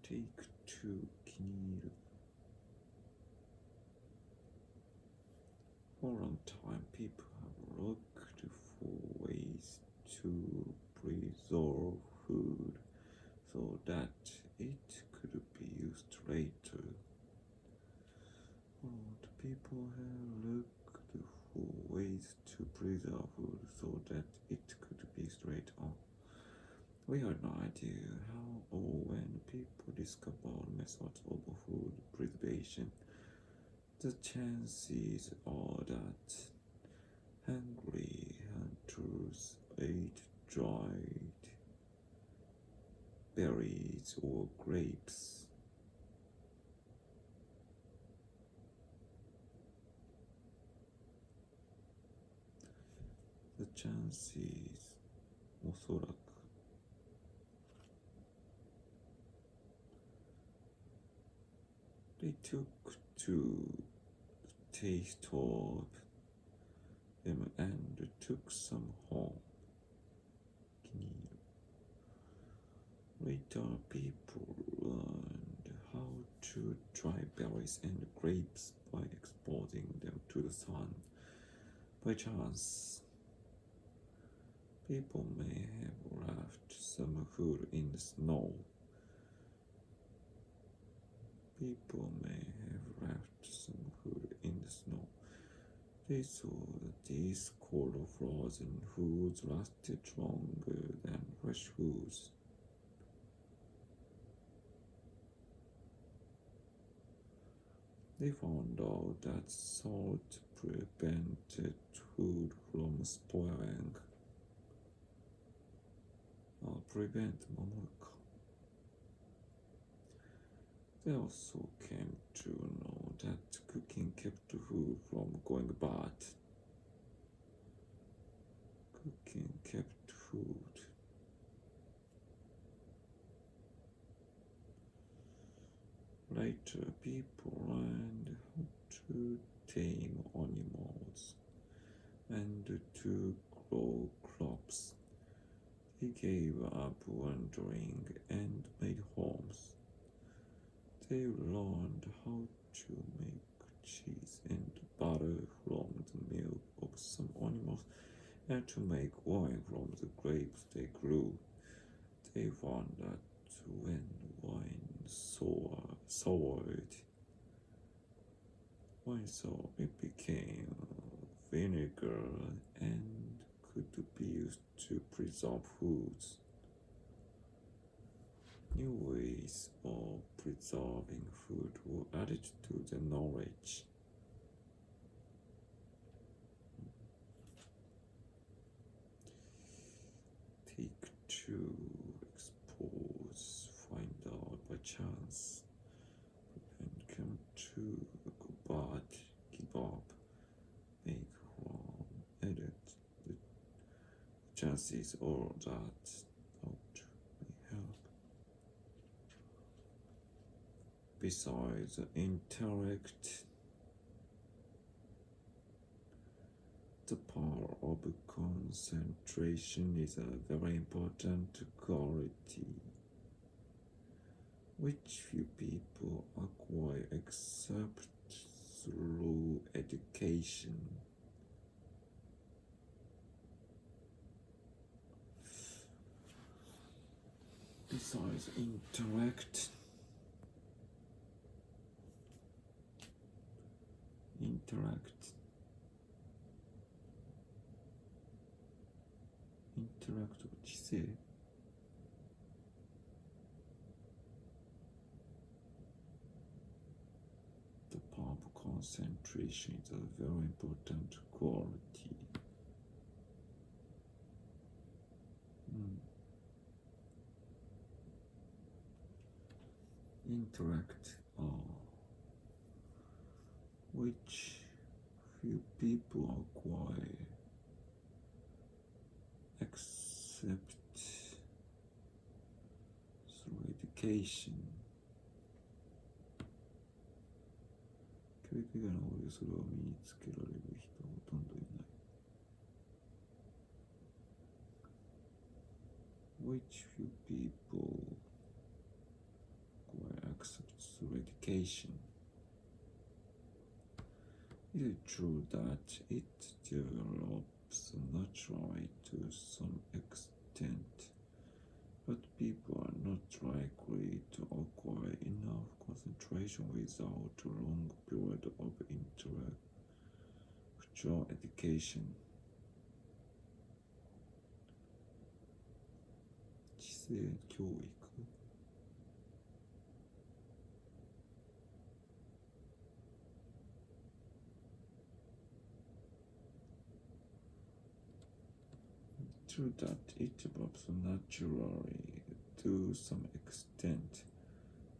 Take two, 気に入る For a long time, people have looked for ways to preserve food so that it could be used later. The people have looked for ways to preserve food so that it could be used later on. We have no idea how or when people discover methods of food preservation. The chances are that hungry hunters ate dried berries or grapes. The chances おそらく They took to taste of them and took some home. Later, people learned how to dry berries and grapes by exposing them to the sun. By chance, people may have left some food in the snow. People may have left some food in the snow. They saw that these cold frozen foods lasted longer than fresh foods. They found out that salt prevented food from spoiling. Prevent 守るか They also came to know that cooking kept food from going bad. Cooking kept food. Later, people learned how to tame animals and to grow crops. They gave up wandering and made homes. They learned how to make cheese and butter from the milk of some animals and to make wine from the grapes they grew. They found that when wine soured, it became vinegar and could be used to preserve foods. New ways of preserving food were added to the knowledge. Take two, expose, find out by chance, and come to go bad, give up, make wrong, edit. The chances are that out may help. Besides intellect, the power of concentration is a very important quality which few people acquire except through education. Besides intellect,知性 The power of concentration is a very important quality. Intellect, which few people acquire except through education. 教育以外の方でそれを身につけられる人はほとんどいない。Which few people acquire through education. It is true that it develops naturally to some extent, but people are not likely to acquire enough concentration without a long period of intellectual education. 知性教育 True that it develops naturally to some extent,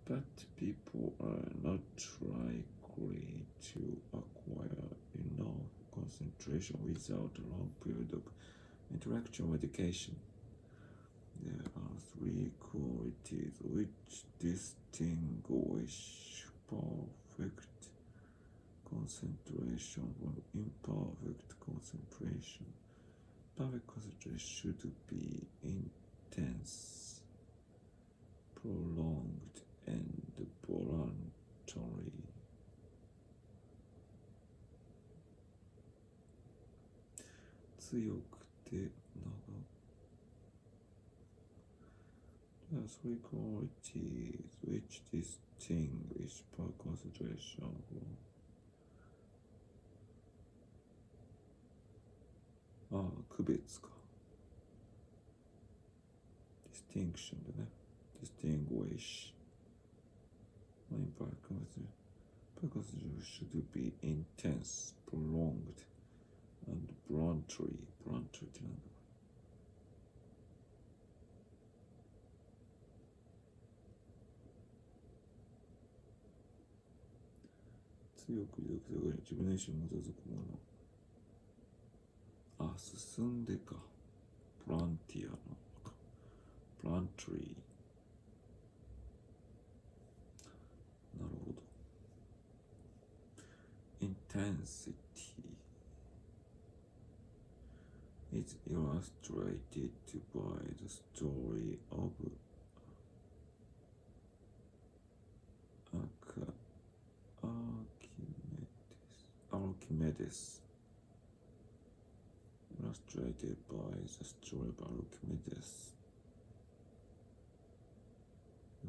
but people are not likely to acquire enough concentration without a long period of intellectual education. There are three qualities which distinguish perfect concentration from imperfect concentration. Perfect concentration should be intense, prolonged, and voluntary. 強くて長く There are three qualities which distinguish perfect concentration from 区別か distinction だね distinguish perfect concentration should be intense, prolonged, and voluntary ってなんだ強く意欲が自分の意思に基づくもの進んでかプランティアのかプラントリーなるほど Intensity is illustrated by the story of Archimedes illustrated by the story of Archimedes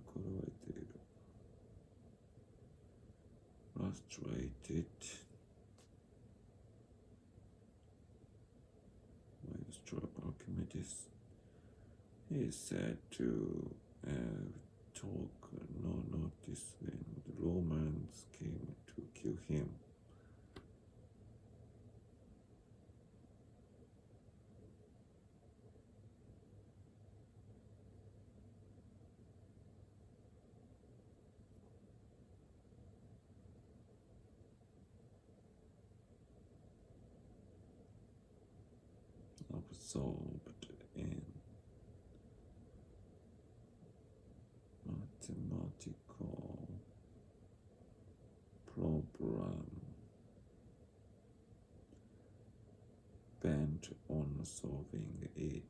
これはいている illustrated by the story of Archimedes he is said to took no notice when the Romans came to kill him absorbed in mathematical problem bent on solving it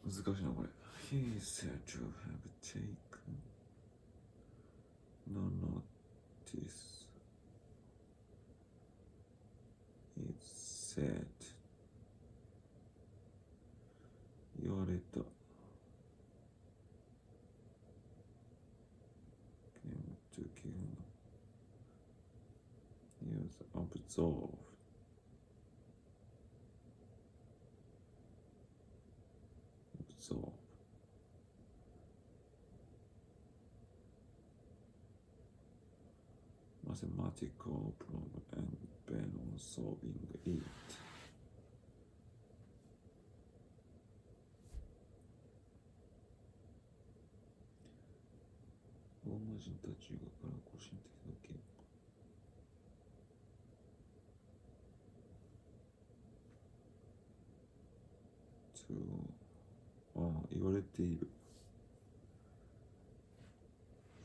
難しいなこれ He is said to have taken no notice It's said 言われた came to kill he was absolved mathematical problem and bent on solving it ローマ人たちがから個人的な見言われている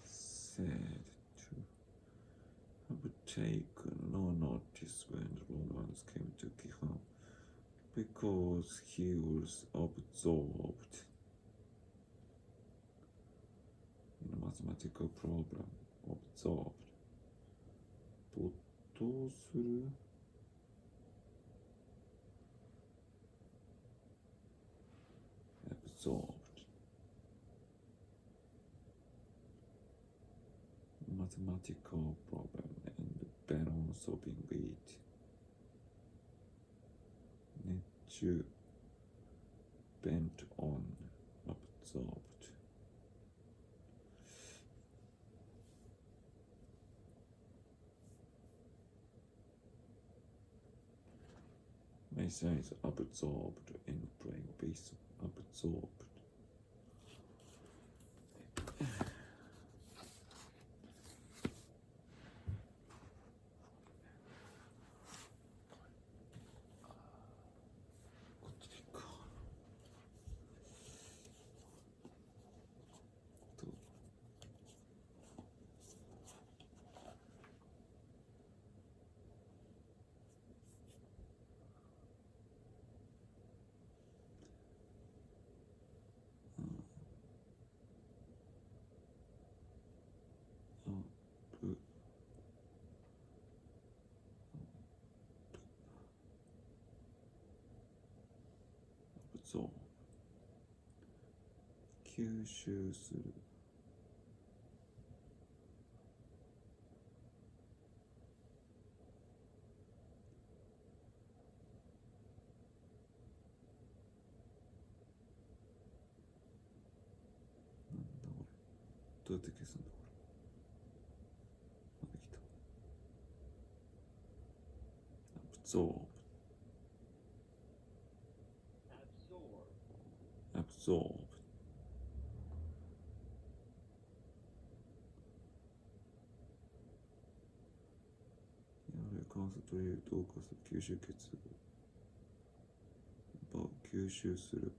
said to have taken no notice when the Romans came to kill him because he was absorbed mathematical problem observed 没頭するabsorbed mathematical problem and bent on solving it 熱中 bent on absorbed My son is absorbed in playing baseball. Absorbed. こっちでいいか。そう吸収するなんだこれどうやって消すんだこれできたabsorb 関数という同化する吸収結合を吸収する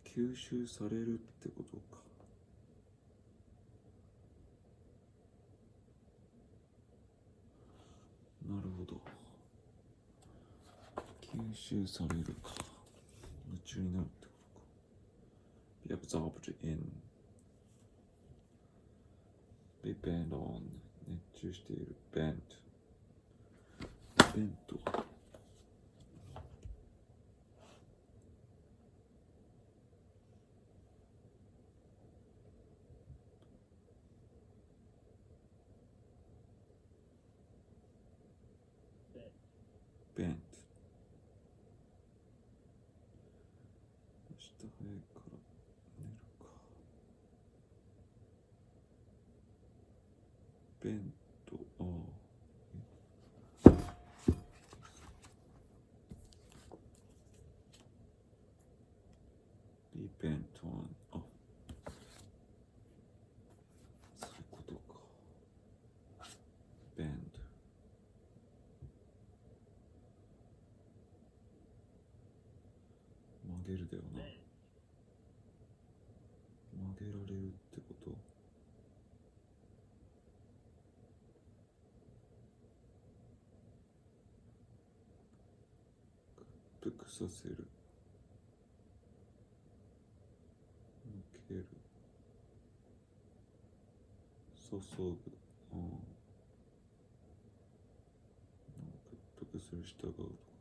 吸収されるってことかなるほど吸収されるか夢中になるってことか be absorbed in be bent on 熱中している bent ベント明日早いから寝るかベントbe bent on そういうことか bend曲げるだよな曲げられるってこと屈服させる向ける注ぐ屈服する従うとか